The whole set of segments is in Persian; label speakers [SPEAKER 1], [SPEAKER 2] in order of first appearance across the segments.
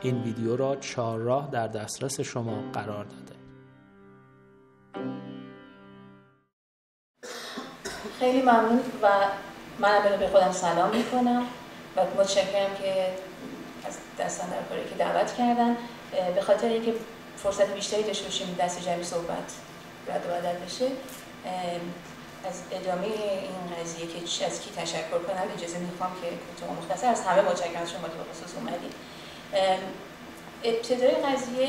[SPEAKER 1] این ویدیو را 4 راه در دسترس شما قرار داده.
[SPEAKER 2] خیلی ممنون و منم به خودم سلام میکنم و متشکرم که از دستان در کاری که دعوت کردن. به خاطر اینکه فرصت بیشتری داشته باشیم دست جمعی صحبت رد و بدل بشه، از ادامه این قضیه که از کی تشکر کنم اجازه میخوام که کوتاه و مختصر از همه متشکرم از شما که به خصوص اومدید. ابتدای قضیه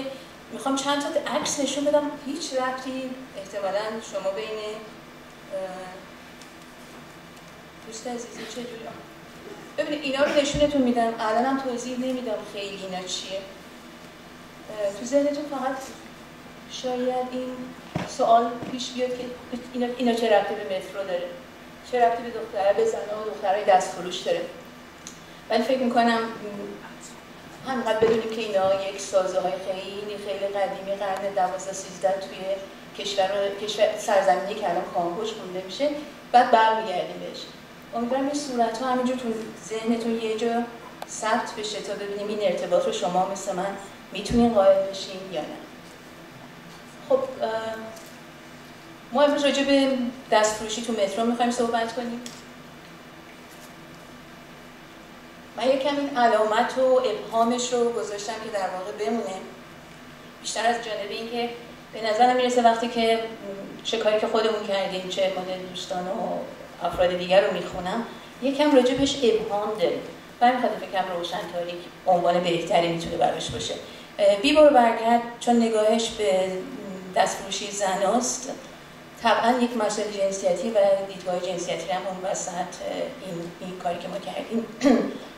[SPEAKER 2] میخوام چند تا عکس نشون بدم، هیچ ربطی احتمالاً شما بین دوست عزیزی چجوری ببینید اینا رو نشونتون میدم، الانم توضیح نمیدم خیلی اینا چیه. تو ذهنتون فقط شاید این سوال پیش بیاد که اینا چه ربطی به مترو داره، چه ربطی به دخترها به زنها و دخترای دستفروش داره. ولی فکر میکنم همینقدر بدونیم که اینا یک سازه‌های خیلی قدیمی قرن 12 13 توی کشور سرزمینی که الان کامبوج خونده میشه، بعد برمیگردیم بهش. امیدوارم این صورت‌ها همینجور تو ذهنتون یه جا ثبت بشه تا ببینیم این ارتباط رو شما مثل من میتونین قائل بشین یا نه. خب ما امروز راجع به دستفروشی تو مترو میخوایم صحبت کنیم. من یکم این علامت و ابهامش رو گذاشتم که در واقع بمونه، بیشتر از جانب این که به نظرم میرسه وقتی که چه کاری که خودمون کردیم چه مدل دوستان و افراد دیگر رو میخونم یکم راجع بهش ابهام داریم و همین خاطر فکرم روشن تاریک عنوان بهتری میتونه براش باشه. بی برو برگرد چون نگاهش به دستفروشی زناست، طبعا یک مسئله جنسیتی و دیدگاه جنسیتی هم اون وسط این کاری که ما کردیم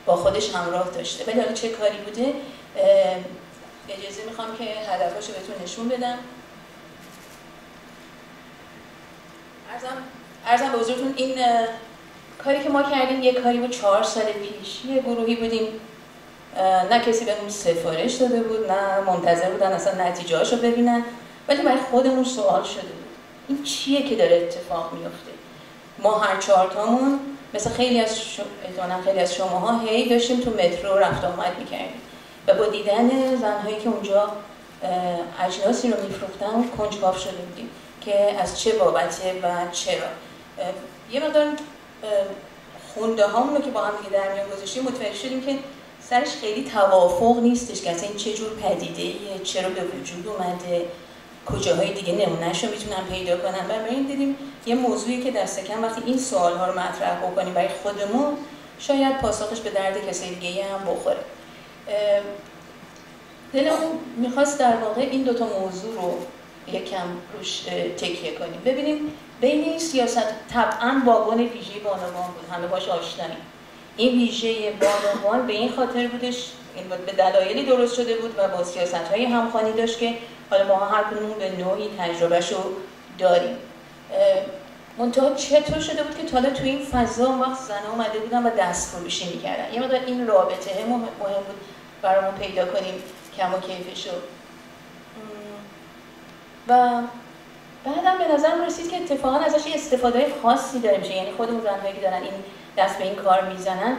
[SPEAKER 2] با خودش همراه داشته. ولی حالا چه کاری بوده اجازه میخوام که هدفاشو بهتون نشون بدم. عرضم به حضورتون این کاری که ما کردیم یک کاری بود 4 سال پیش. یه گروهی بودیم، نه کسی بهمون سفارش داده بود نه منتظر بودن اصلا نتیجه هاشو ببینن، ولی برای خودمون سوال شده بود این چیه که داره اتفاق میفته. ما هر 4 تامون مثل خیلی از شماها هی داشتیم تو مترو رفت آمد میکردیم و با دیدن زنهایی که اونجا اجناسی رو میفروختن کنجکاو شده بودیم که از چه بابته و چرا. یه مقدار خونده هامون رو که با هم دیگه در میان گذاشتیم متوجه شدیم که سرش خیلی توافق نیستش که اصلا این چه جور پدیده‌ایه، چرا به وجود اومده، کجاهای دیگه نمونه‌شو میتونن پیدا کنن. بنابراین دیدیم یه موضوعی که دست کم وقتی این سوال‌ها رو مطرح بکنیم برای خودمون شاید پاسخش به درد کسی دیگه هم بخوره. دلمون میخواست در واقع این 2 تا موضوع رو یکم روش تکیه کنیم. ببینیم بین این سیاست طبعاً واگن ویژه بانوان بود، همه باش آشناییم. این ویژه بانوان به این خاطر بودش، این به دلایلی درست شده بود و با سیاست‌های همخوانی داشت که حالا ما هر کدومون به نوعی تجربهشو داریم. منتها چطور شده بود که تا تو این فضا وقت زن‌ها اومده بودن و دستفروشی می‌کردن. یه مقدار این رابطه مهم بود برامون پیدا کنیم کم و کیفشو. و بعدم به نظرم رسید که اتفاقا ازش یه استفاده خاصی داره میشه، یعنی خود اون زن‌هایی که دارن این دست به این کار میزنن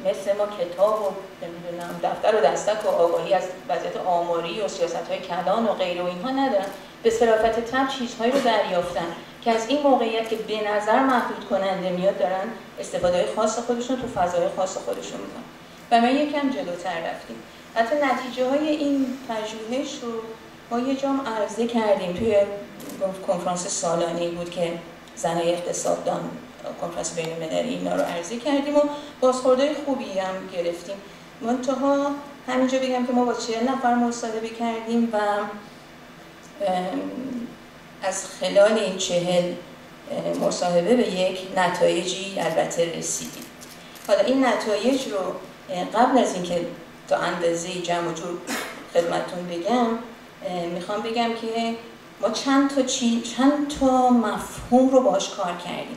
[SPEAKER 2] مثل ما کتاب و نمیدونم دفتر و دستک و آگاهی از وضعیت آماری و سیاست‌های کلان و غیره و اینها ندارن، به صرافت طبع چیزهایی رو دریافتن که از این موقعیت که به نظر محدود کننده میاد دارن استفاده خاص خودشون تو فضای خاص خودشون میکنن. و من یکم جلوتر رفتیم. حتی نتیجه های این پژوهش رو ما یه جام عرضه کردیم توی کنفرانس سالانه‌ای بود که زنای اقتصاددان کنفرانس بین‌المللی اینا رو عرضه کردیم و بازخوردهای خوبی هم گرفتیم. منتها همینجا بگم که ما با 40 نفر مصاحبه کردیم و از خلال این 40 مصاحبه به یک نتایجی البته رسیدیم. حالا این نتایج رو قبل از اینکه تا اندازه جمع و جور خدمتتون بگم میخوام بگم که ما چند تا مفهوم رو باهاش کار کردیم.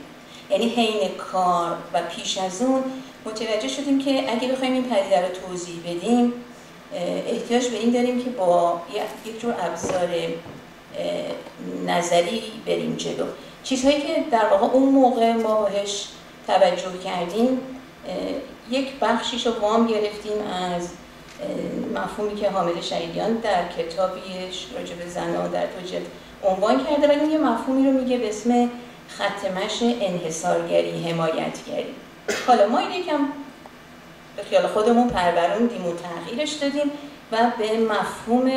[SPEAKER 2] یعنی حین کار و پیش از اون متوجه شدیم که اگه بخوایم این پدیده رو توضیح بدیم احتیاج به این داریم که با یک جور ابزار نظری بریم جلو. چیزهایی که در واقع اون موقع ما بهش توجه کردیم یک بخشیش رو وام گرفتیم از مفهومی که حامد شهیدیان در کتابیش راجع به زنان در توجیهات عنوان کرده، ولی یه مفهومی رو میگه به اسم خط مشی انحصارگری حمایتگری. حالا ما این یکم به خیال خودمون پروروندیم و تغییرش دادیم و به مفهوم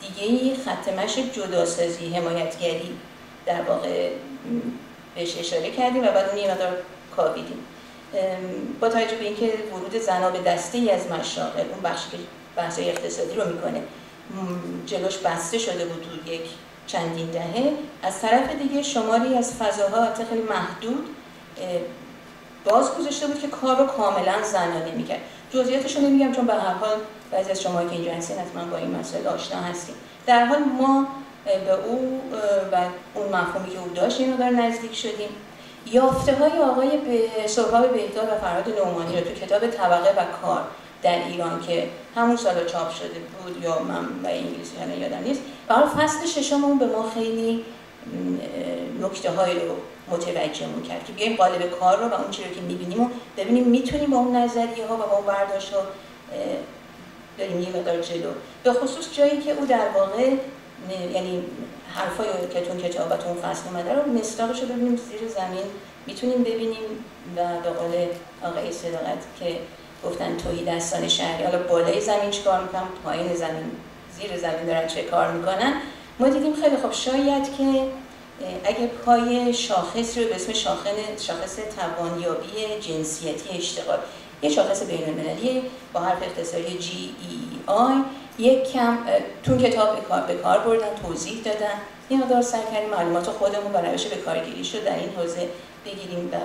[SPEAKER 2] دیگه‌ای خط مشی جداسازی حمایتگری در واقع بهش اشاره کردیم و بعد اون یه مقدار کاویدیم. با توجه به اینکه ورود زن‌ها به دسته‌ای از مشاغل، اون بخشی که بحث اقتصادی رو میکنه، جلوش بسته شده بود تو یک چندین دهه، از طرف دیگه شماری از فضاها حتی خیلی محدود باز گذاشته بود که کار رو کاملا زنانه میکرد. جزئیاتش رو نمیگم چون به هر حال بعضی از شما که اینجا هستین حتما با این مسائل آشنا هستین. در حال ما به او و اون مفهومی که او داشت اینو دار نزدیک شدیم. یافته‌های آقای سهراب بهداد و فرهاد نعمانی رو تو کتاب طبقه و کار در ایران که همون سال چاپ شده بود، یا من و انگلیسی یادم نیست، برای فصل ششم به ما خیلی نکته‌هایی رو متوجه می‌کرد که بیایم قالب کار رو و اون چیزی که می‌بینیم و ببینیم میتونیم با اون نظریه‌ها و با اون برداشت‌ها بریم یه مقدار جلو. به خصوص جایی که او در واقع یعنی حرفای که تو کتاب و تو فصل اومده رو مصداقش رو ببینیم زیر زمین میتونیم ببینیم و به قول آقای صداقت که گفتن توحید دستان شهری، حالا بالای زمین چه کار میکنن، پایین زمین، زیر زمین دارن چه کار میکنن. ما دیدیم خیلی خب شاید که اگه پای شاخص رو به اسم شاخص توانیابی جنسیتی اشتغال، یه شاخص بین‌المللی با حرف اختصاری GEI یک کم تو کتاب به کار بردن، توضیح دادن، این مقدار سعی کردیم معلومات خودمون و روش به کارگیریش رو در این حوزه بگیریم و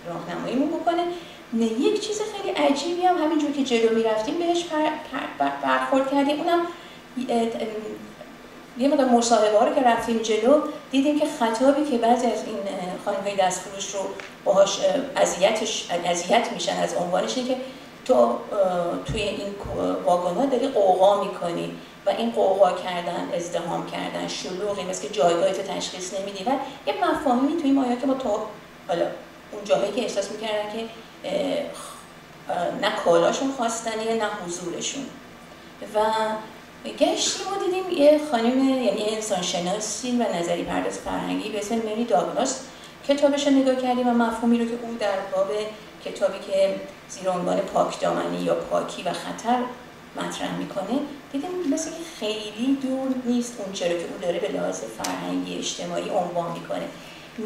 [SPEAKER 2] راهنماییمون بکنه. یک چیز خیلی عجیبی هم همینجور که جلو میرفتیم بهش برخورد کردیم، اونم یه مقدار مصاحبه ها رو که رفتیم جلو دیدیم که خطابی که بعضی از این خانم‌های دستفروش رو باهاش اذیت میشن از عنوانش اینه که تو توی این واگن‌ها داری قوقا میکنی و این قوقا کردن، ازدحام کردن، شلوغی مثل که جایگاهت تشخیص نمیدی و یه مفاهیمی توی این آیات که ما تو حالا اون جاهایی که احساس میکردن که نه کالاشون خواستنیه نه حضورشون و گشتیم و دیدیم یه خانم یعنی انسانشناسی و نظری پرداز فرهنگی به اسم مری داگلاس کتابش رو نگاه کردیم و مفهومی رو که او در باب کتابی که زیر عنوان پاکدامنی یا پاکی و خطر مطرح میکنه دیدیم مثل که خیلی دور نیست اون چرا که او داره به لحاظ فرهنگی اجتماعی عنوان میکنه.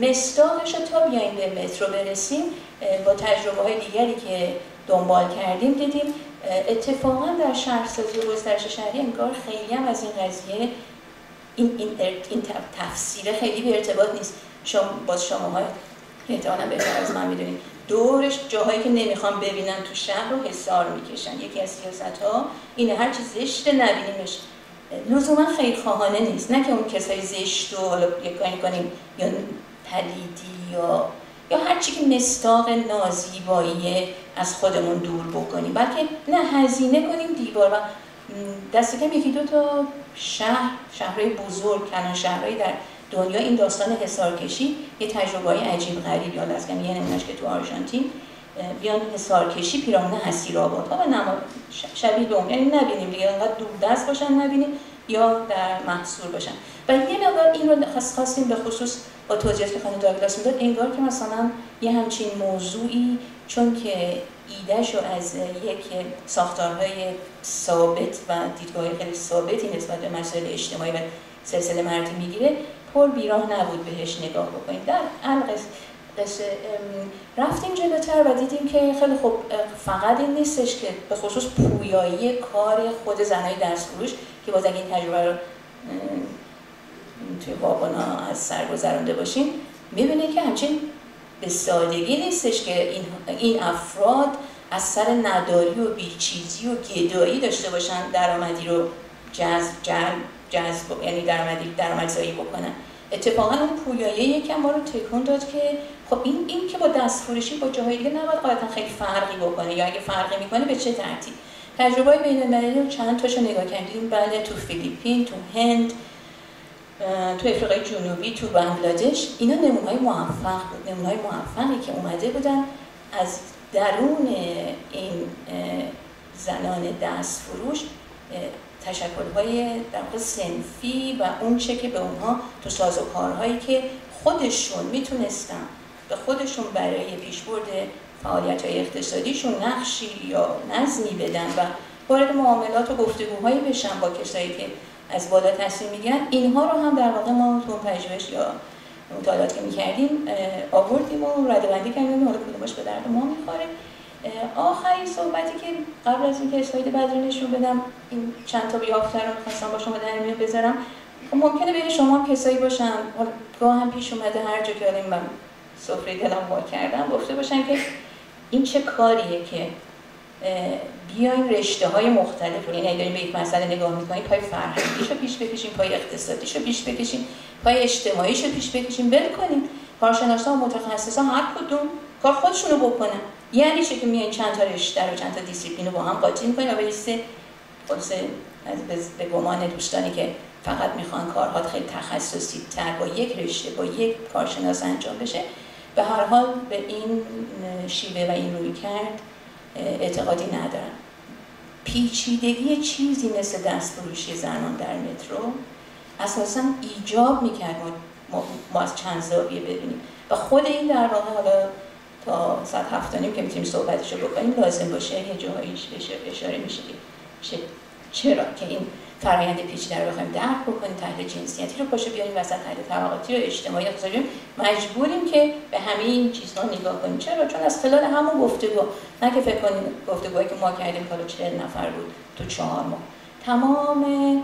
[SPEAKER 2] مصداقش رو تا بیایم به مترو برسیم با تجربه های دیگری که دنبال کردیم دیدیم اتفاقا در شهرسازی و گسترش شهری انگار خیلی هم از این قضیه این تفسیر خیلی به ارتباط نیست. شماها احتمالاً بهتر از من میدونید دورش جاهایی که نمیخوام ببینن تو شهر رو حصار میکشن. یکی از سیاست‌ها اینه هر چی زشت نبینیمش. لزوما خیرخواهانه نیست، نه که اون کسای زشت رو حالا یک کاری کنیم یا پلیدی یا هر چی که مصداق نازیبایی از خودمون دور بکنیم، بلکه نه هزینه کنیم دیوار و دست کم یکی دو تا شهرهای بزرگ، کلان شهرهای در دنیا این داستان حصارکشی یه تجربه‌ای عجیب غریبی حالا از کم یه نمونهش که تو آرژانتین بیان حصارکشی پیرامون حصیرآبادها و شبیه به اون، یعنی نبینیم دیگه انقدر دور دست باشن نبینیم یا در محصور باشن. و یه مقدار این رو خواستیم به خصوص با توضیحاتی که خانم داگلاس میداد انگار که مثلا یه همچین موضوعی چون که ایده‌شو از یک ساختارهای ثابت و دیدگاه خیلی ثابتی نسبت به مسائل اجتماعی و سلسله مراتب میگیره پر بیراه نبود بهش نگاه بکنیم. در قصه رفتیم جلوتر و دیدیم که خیلی خوب فقط این نیستش که به خصوص پویایی کار خود زنای دستفروش که باز اگه این تجربه رو توی واگن‌ها از سر گذرانده باشیم می‌بینید که همچین به سادگی نیستش که این افراد از سر نداری و بیچیزی و گدایی داشته باشن درآمدی رو جذب یعنی درآمدزایی بکنن. اتفاقا اون پویایی یکم ما رو تکون داد که خب این که با دستفروشی با جاهای دیگه نباید قاعدتا خیلی فرقی بکنه یا اگه فرقی میکنه به چه ترتیب. تجربه‌های بین‌المللی رو چند تاشو نگاه کردیم. بله تو فیلیپین، تو هند، تو افریقای جنوبی، تو بنگلادش اینا نمونه‌های موفق بود. نمونه‌های موفقی که اومده بودن از درون این زنان دست فروش تشکل‌های در واقع صنفی و اون چه که به اونها تو سازوکارهایی که خودشون میتونستن به خودشون برای پیشبرد فعالیت‌های اقتصادیشون نقشی یا نظمی بدن و وارد معاملات و گفتگوهایی بشن با کسایی که از بالا تصمیم میگیرن، اینها رو هم در واقع ما تو پژوهش یا مطالعاتی که میکردیم آوردیم و رده‌بندی کردیم حالا کدومش به درد ما میخوره. آخرین صحبتی که قبل از اینکه اسلاید بعد رو نشون بدم، این چند تا یافته رو می‌خواستم با شما در میون بذارم. خب ممکنه بین شما کسایی باشن، گاه هم پیش اومده هر جا که من سفره دلم وا کردم گفته باشن که این چه کاریه که بیاین رشته‌های مختلف رو، یعنی داریم به یک مسئله نگاه می‌کنیم، پای فرهنگیشو پیش بکشیم، پای اقتصادیشو پیش بکشیم، پای اجتماعیشو پیش بکشیم، ول کنیم کارشناسا و متخصصا هر کدوم کار خودشونو بکنن. یعنی چه که میان چند تا رشته رو چند تا دیسیپلین رو با هم قاطی می‌کنیم و به لیست خلاص به گمان دوستانی که فقط میخوان کارها خیلی تخصصی تر با یک رشته با یک کارشناس انجام بشه. به هر حال به این شیوه و این رویکرد اعتقادی ندارم. پیچیدگی چیزی مثل دستفروشی زنان در مترو اساساً ایجاب میکرد ما از چند زاویه ببینیم و خود این در واقع حالا تا ساعت 7:30 که میتونیم صحبتشو بکنیم لازم باشه یه جاهایش اشاره میشه که چرا که این فرآیند پیچیده رو بخوایم درک بکنیم، تحلیل جنسیتی رو پاشو بیاریم وسط، تحلیل طبقاتی رو، اجتماعی اقتصادی، مجبوریم که به همه این چیزها نگاه کنیم. چرا؟ چون از خلال همون گفتگو، نه که فکر کنیم گفتگوهایی که ما کردیم حالا 40 نفر بود تو 4 ماه، تمام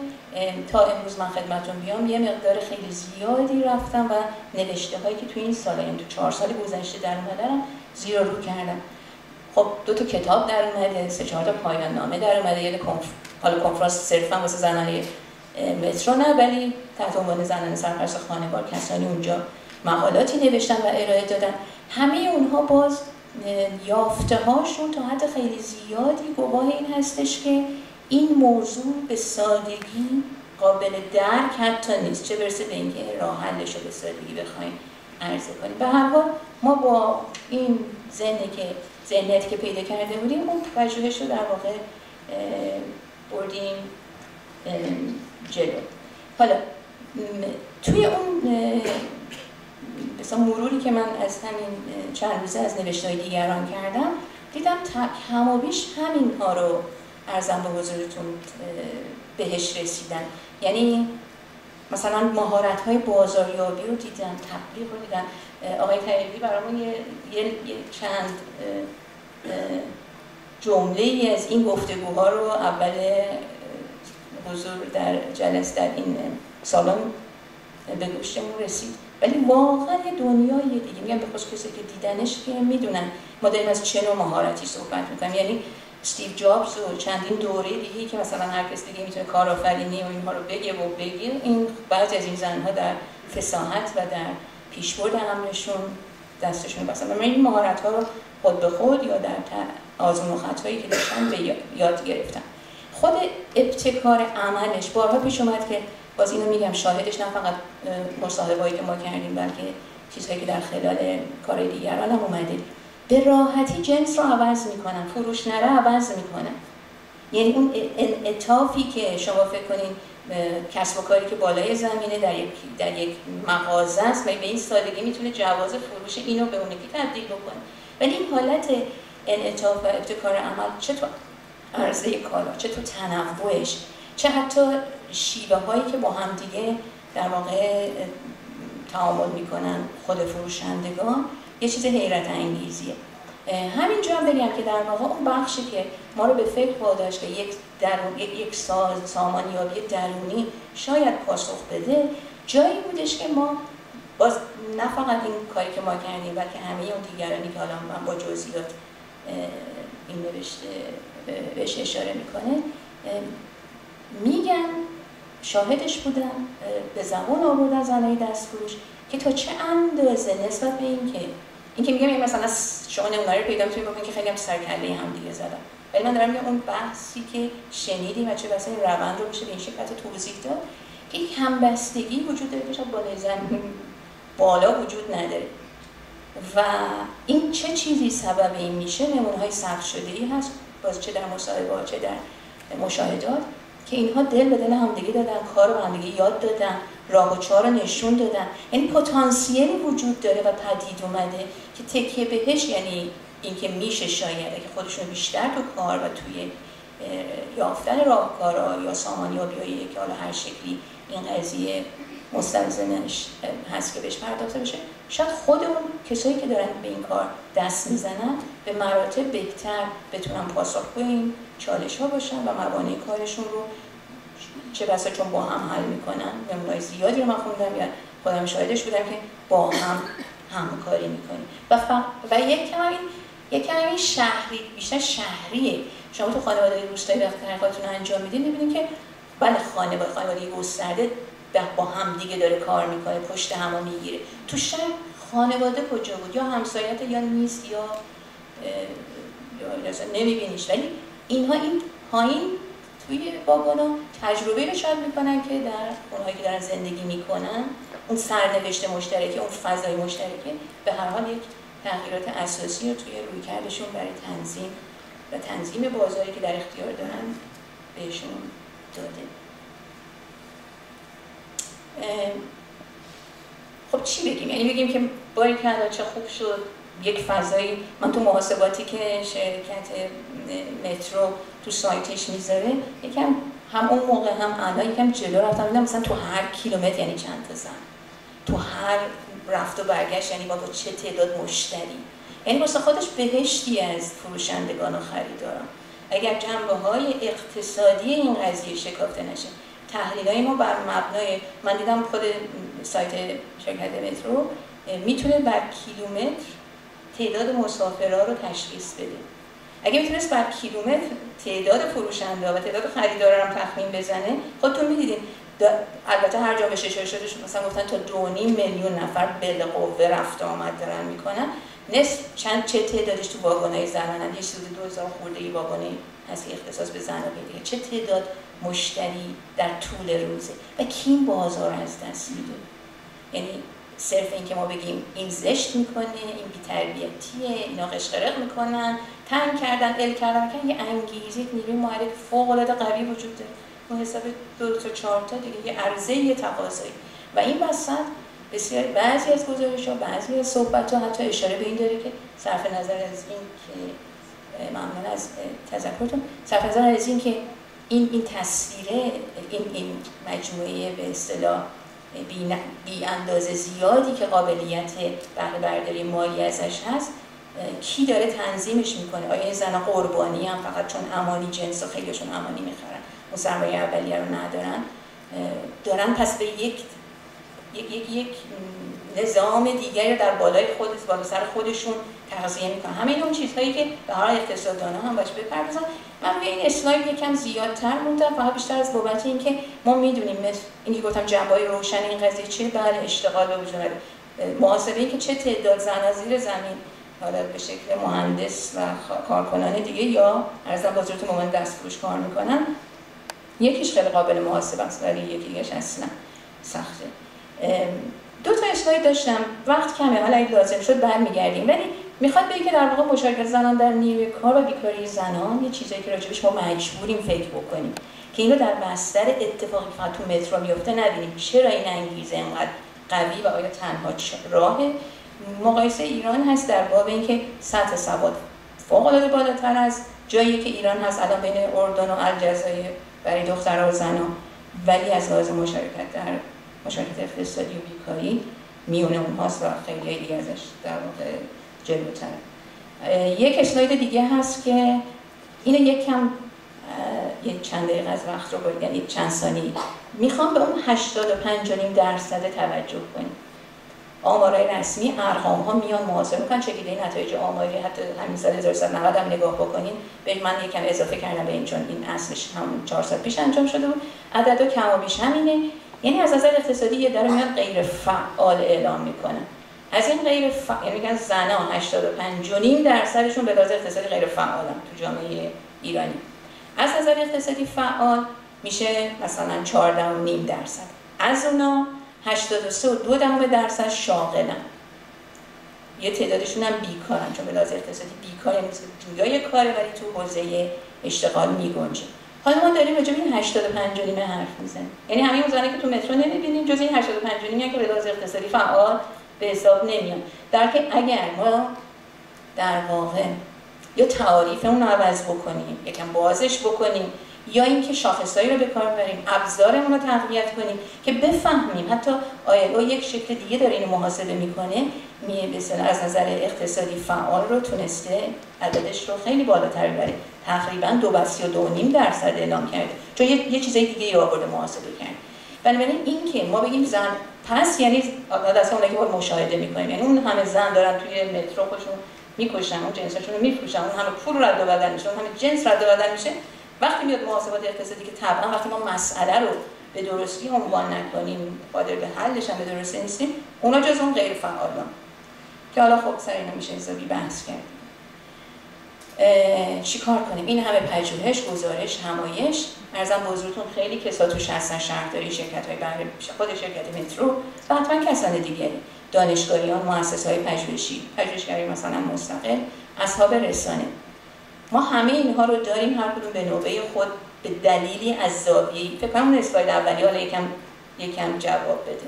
[SPEAKER 2] تا امروز من خدمتتون بیام یه مقدار خیلی زیادی رفتم و نوشته‌هایی که تو این سال، یعنی تو 4 سال گذشته در اومده رو زیر و رو کردم. خب 2 تا کتاب در اومده، 3-4 تا پایان نامه در اومده، یه حالا کنفرانس صرفا واسه زنان مترو نه، ولی تحت عنوان زنان سرپرست خانوار کسانی اونجا مقالاتی نوشتن و ارائه دادن. همه اونها باز یافته هاشون تا حد خیلی زیادی گواه این هستش که این موضوع به سادگی قابل درک حتی نیست، چه برسه به اینکه راه حلش رو به سادگی بخوایم عرضه کنیم. به هر حال ما با این ذهنیتی که پیدا کرده بودیم اون پژوهش رو در واقع بردیم جلو. حالا توی اون مثلا مروری که من از همین چند روزه از نوشته‌های دیگران کردم دیدم همابیش همین‌ها رو عرضم به حضورتون بهش رسیدن. یعنی مثلا مهارت‌های بازاریابی رو دیدن، تبلیغ رو دیدن. آقای طیبی برامون یه چند جمله‌ای از این گفتگوها رو اول حضور در جلسه در این سالن به گوشمون رسید. ولی واقعا یه دنیای دیگه، میگم به خصوص کسی که دیدنش که میدونن ما داریم از چه نوع مهارتی صحبت می‌کنیم. یعنی استیو جابز و چندین دوره دیگه که مثلا هر کس دیگه میتونه کارآفرینی و اینها رو بگه، این بعضی از این زن‌ها در فصاحت و در پیشبرد امرشون دستشون بسن. من این مهارت‌ها رو خود به خود یا در آزمون و خطایی که داشتم به یاد گرفتم. خود ابتکار عملش بارها پیش اومد که باز اینو میگم شاهدش نه فقط مصاحبه‌هایی که ما کردیم بلکه چیزهایی که در خلال کارهای دیگران هم اومده، به راحتی جنس رو عوض میکنن، فروش نره عوض میکنن. یعنی اون انعطافی که شما فکر کنین کسب و کاری که بالای زمینه در یک مغازه است و به این سادگی میتونه جواز فروش اینو به اون یکی تبدیل بکنه، ولی این حالت انعطاف و ابتکار عمل چه تو عرضه کالا، چه تو تنوعش، چه حتی شیوه هایی که با هم دیگه در واقع تعامل میکنن خود فروشندگان، یه چیز حیرت انگیزیه. همینجا هم بگم که در واقع اون بخشی که ما رو به فکر واداشت که یک سامانیابی درونی شاید پاسخ بده، جایی بودش که ما باز نه فقط این کاری که ما کردیم بلکه همه اون دیگرانی که حالا من با جزئیات این نوشته بهش اشاره میکنه میگن، شاهدش بودن، به زبان آوردن زنای دستفروش که تا چه اندازه نسبت به اینکه میگم مثلا شما نمونه رو پیدا می‌کنید ببینید که خیلی هم سرکله هم دیگه زدن، ولی من دارم میگم اون بحثی که شنیدیم و چه بسا این روند رو بشه به این شکل توضیح داد که یک همبستگی وجود داره که شاید بالای زمین بالا وجود نداره و این چه چیزی سبب این میشه. نمونه‌های ثبت شده‌ای هست باز چه در مصاحبه‌ها چه در مشاهدات، که اینها دل به دل همدیگه دادن، کار رو همدیگه یاد دادن، راه و چاه رو نشون دادن. یعنی پتانسیلی وجود داره و پدید اومده که تکیه بهش، یعنی اینکه میشه شاید که خودشون بیشتر تو کار و توی یافتن راهکارها یا سامانیابی‌هایی که حالا هر شکلی این قضیه مستلزمش هست که بهش پرداخته بشه، شاید خود اون کسایی که دارن به این کار دست میزنن به مراتب بهتر بتونن پاسخگوی این چالش ها باشن و موانع کارشون رو چه بسا چون با هم حل میکنن. نمونه‌های زیادی رو من خوندم یا خودم شاهدش بودم که با هم همکاری میکنیم و یک کمی شهری، بیشتر شهریه. شما تو خانواده روستایی وقتی کارتون رو انجام میدین میبینید که بله خانواده گسترده با هم دیگه داره کار میکنه، پشت همو میگیره. تو شهر خانواده کجا بود؟ یا همسایت یا نیست یا نمیبینیش. ولی اینها این پایین توی واگونا تجربه رو شاید میکنن که در اونهایی که دارن زندگی میکنن اون سرنوشت مشترکی، اون فضای مشترکی به هر حال یک تغییرات اساسی رو توی رویکردشون برای تنظیم بازاری که در اختیار دارن بهشون داده. خب چی بگیم؟ یعنی بگیم که باریکلا چه خوب شد یک فضایی. من تو محاسباتی که شرکت مترو تو سایتش میذاره یکم هم اون موقع هم الان یکم جلو رفتم دیدم مثلا تو هر کیلومتر یعنی چند تا زن، تو هر رفت و برگشت یعنی با چه تعداد مشتری. یعنی واسه خودش بهشتی از فروشندگان و خریداران. اگر جنبه‌های اقتصادی این قضیه شکافته نشه، تحلیل‌های ما بر مبنای، من دیدم خود سایت شرکت مترو میتونه بر کیلومتر تعداد مسافرها رو تشخیص بده. اگه میتونست بر کیلومتر تعداد فروشنده و تعداد خریدارا رو تخمین بزنه، خودتون میدیدین. البته هر جا بشه شده مثلا گفتن تا 2.5 میلیون نفر بالقوه رفت آمد دارن میکنن. نصف چه تعدادش تو واگن‌های زنانن، یه چیزی 2000 خورده‌ای واگنی هست اختصاص به زن و دیگه. چه تعداد مشتری در طول روزه و کی این بازار از دست میده. یعنی صرف این که ما بگیم این زشت میکنه، این بی‌تربیتیه، اینا قشقرق میکنن، تنگ کردن، کردن یه انگیزه، نیروی محرک فوق‌العاده قوی وجود داره. با حساب 2 تا 4 تا دیگه یه عرضه، یه تقاضایی. و این وسط بسیار بعضی از گزارش‌ها، بعضی از صحبت‌ها حتی اشاره به این داره که صرف نظر از این که ممنون از تذکرتون، صرف نظر از این که این تصویره، این مجموعه به اصطلاح بی اندازه زیادی که قابلیت بهره برداری مالی ازش هست، کی داره تنظیمش میکنه؟ آیا این زن‌ها قربانی هم فقط چون امانی جنس و خیلیشون امانی میخرن، اون سرمایه اولیه رو ندارن، دارن پس به یک نظام دیگری در بالای بالا سر خودشون تغذیه میکنن. همین اون چیزهایی که به هر اقتصاددانا هم باش بپردازن. من روی این اسلاید یکم زیادتر موندم، فقط بیشتر از بابت این که ما میدونیم مثل اینکه گفتم جنبه‌های روشن این قضیه چیه. بله اشتغال به وجود اومده، محاسبه این که چه تعداد زن زیر زمین حالا به شکل مهندس و کارکنان دیگه یا ارزان بازار تو موقع دستفروش کار میکنن، یکیش خیلی قابل محاسبه است ولی یکی دیگه‌اش اصلا سخته. 2 تا اسلاید داشتم، وقت کمه، حالا اگه لازم شد برمیگردیم. ولی میخواد بگه که در واقع مشارکت زنان در نیروی کار و بیکاری زنان یه چیزایی که راجبش ما مجبوریم فکر بکنیم که اینو در بستر اتفاقی فقط تو مترو میفته نبینیم. چرا این انگیزه اینقدر قوی و آیا تنها راه مقایسه ایران هست در باب اینکه سطح سواد فوق‌العاده بالاتر از جایی که ایران هست الان بین اردن و الجزایر برای دخترها و زنان، ولی از لحاظ مشارکت در مشارکت اقتصادی و بیکاری میونه اونهاست و خیلی دیگه ازش در واقع جلوتر. یک اسلاید دیگه هست که اینو یکم یک چند دقیقه از وقت رو باید، یعنی چند ثانیه میخوام به اون 85.5% توجه کنیم. آمارهای رسمی، ارقام ها میان محاسبه میکنن، چگیده نتایج آماری حتی همین سال 1390 هم نگاه بکنین. به من یکم اضافه کردم به این چون این اصلش هم 4 سال پیش انجام شده بود. عددا کم و بیش همینه. یعنی از نظر اقتصادی یه داره میان غیر فعال اعلام میکنن. از این غیر فعال یعنی میگن زنان 85.5% به لحاظ اقتصادی غیر فعالن تو جامعه ایرانی. از نظر اقتصادی فعال میشه مثلا 14.5%. از اونا 83.2% شاغلن. یه تعدادشون هم بیکارن، چون به لحاظ اقتصادی بیکار یعنی جویای کاره ولی تو حوزه اشتغال میگنجه. حالا ما داریم راجع به این 85 و نیم حرف میزنیم، یعنی همین اون زنی که تو مترو نمیبینیم جز این 85 و نیم که به لحاظ اقتصادی فعال به حساب نمیان. در که اگر ما در واقع یا تعاریف اون رو عوض بکنیم، یکم بازش بکنیم، یا اینکه شاخصایی رو به کار ببریم، ابزارمون رو تقویت کنیم که بفهمیم حتی آیلو یک شکل دیگه داره اینو محاسبه میکنه، مثلا از نظر اقتصادی فعال رو تونسته عددش رو خیلی بالاتر ببره، تقریبا 2.32.5% اعلام کرده، چون یه چیزای دیگه ای آورده محاسبه کرد. بنابراین این که ما بگیم زن پس یعنی دست اونایی که باید مشاهده میکنیم، یعنی اون همه زن دارن توی مترو خودشون میکشن، اون جنساشون رو میفروشن، اون همه پول رد و بدل میشه، اون همه جنس رد و بدل میشه. وقتی میاد محاسبات اقتصادی که طبعا وقتی ما مسئله رو به درستی عنوان نکنیم، قادر به حلش هم به درستی نیستیم، اونا جز اون غیر فعالان که حالا خب سر اینا میشه حسابی بحث کرد. چیکار کنیم؟ این همه پژوهش، گزارش، همایش، ارزم به حضورتون خیلی کسا توش هستن، شهرداری، شرکت‌های بهره، خود شرکت مترو و حتما کسان دیگری، دانشگاهیان، مؤسسه‌های پژوهشگری مثلا مستقل، اصحاب رسانه. ما همه اینها رو داریم، هر کدوم به نوبه خود به دلیلی از زاویه‌ای. فکر کنم اون اسلاید اولی حالا یکم جواب بده،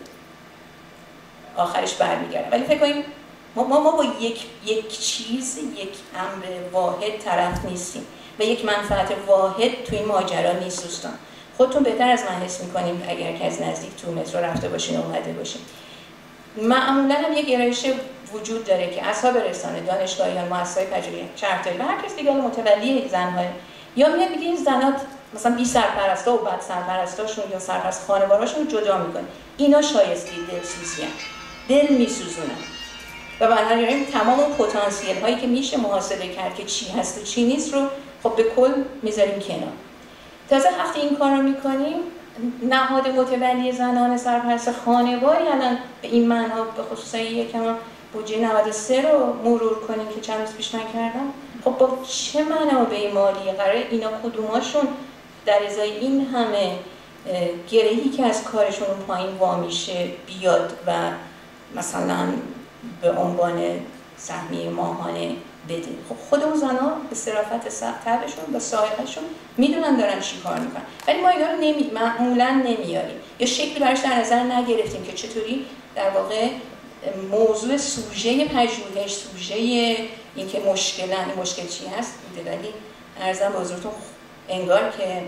[SPEAKER 2] آخرش برمیگردم. ولی فکر کنیم ما با یک چیز، یک امر واحد طرف نیستیم و یک منفعت واحد توی این ماجرا نیست دوستان. خودتون بهتر از من حس می‌کنیم اگر که از نزدیک تو مترو رفته باشین و اومده باشین. معمولاً هم یک گرایش وجود داره که اصحاب رسانه، دانشگاهیان، مؤسسه‌های پژوهشی، شهرداری و هر کس دیگه متولی زن‌ها یا میاد میگه این زنات مثلا بی سرپرستا و بد سرپرستاشون یا سرپرست خانوارهاشون رو جدا میکنه. اینا شایسته دلسوزی‌ان، دل میسوزونن. و بنابراین تمام اون پتانسیل هایی که میشه محاسبه کرد که چی هست و چی نیست رو خب به کل میذاریم کنار. تازه وقتی این کار رو میکنیم، نهاد متولی زنان سرپرست خانواری الان به این معنا به خصوص یکم بودجه 93 رو مرور کنیم که چند روز پیش من کردم، خب با چه منابع مالی قرار اینا کدوماشون در ازای این همه گرهی که از کارشون اون پایین وامیشه بیاد و مثلا به عنوان سهمیه ماهانه بده. خب خود اون زن‌ها به صرافت طبعشون و سائقشون میدونن دارن چی کار میکنن، ولی ما اینا رو معمولا نمیاریم یا شکلی براش در نظر نگرفتیم که چطوری در واقع موضوع سوژه پژوهش، سوژه این که مشکل چی هست بوده. ولی ارزم به حضورتون انگار که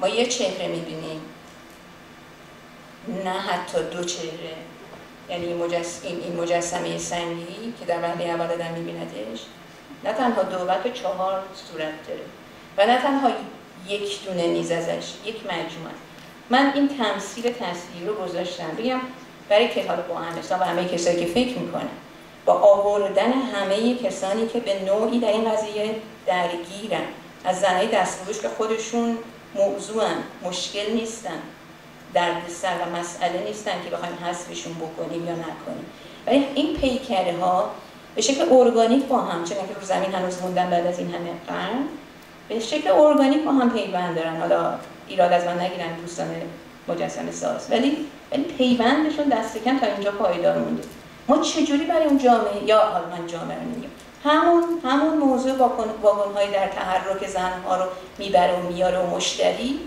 [SPEAKER 2] ما یه چهره میبینیم، نه حتی دو چهره. یعنی این مجسمه سنگی که در وهله اول آدم میبیندش نه تنها 2 بلکه 4 صورت داره و نه تنها یک دونه نیز ازش، یک مجموعه. من این تمثیل تصویری رو گذاشتم بگم برای که حالا با همه و همه کسایی که فکر میکنن، با آوردن همه کسانی که به نوعی در این قضیه درگیرن، از زنهای دستفروش که خودشون موضوعن، مشکل نیستن، دردسر و مسئله نیستن که بخوایم حذفشون بکنیم یا نکنیم. ولی این پیکره ها به شکل ارگانیک با هم، چون که رو زمین هنوز موندن بعد از این همه قرن، به شکل ارگانیک با هم پیوند دارن. حالا ایراد از من نگیرن دوستان مجسمه ساز، ولی پیوندشون دست کم تا اینجا پایدار مونده. ما چجوری برای اون جامعه، یا حالا من جامعه رو میگم، همون موضوع واگن‌های در تحرک زن‌ها رو میبره و میاره و مشتری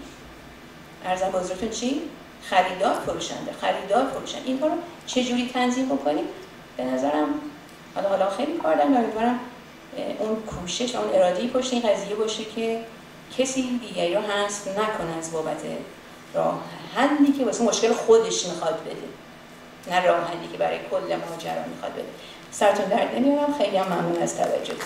[SPEAKER 2] ارزم به حضورتون چی؟ خریدار فروشنده. اینها رو چجوری تنظیم بکنیم؟ به نظرم حالا خیلی کار دارم، امیدوارم اون کوشش و اون اراده‌ای پشت این قضیه باشه که کسی دیگری رو حذف نکنه از بابت راه حلی که واسه مشکل خودش میخواد بده، نه راه حلی که برای کل ماجرا میخواد بده. سرتون درد نمیارم، خیلی هم ممنون از توجهتون.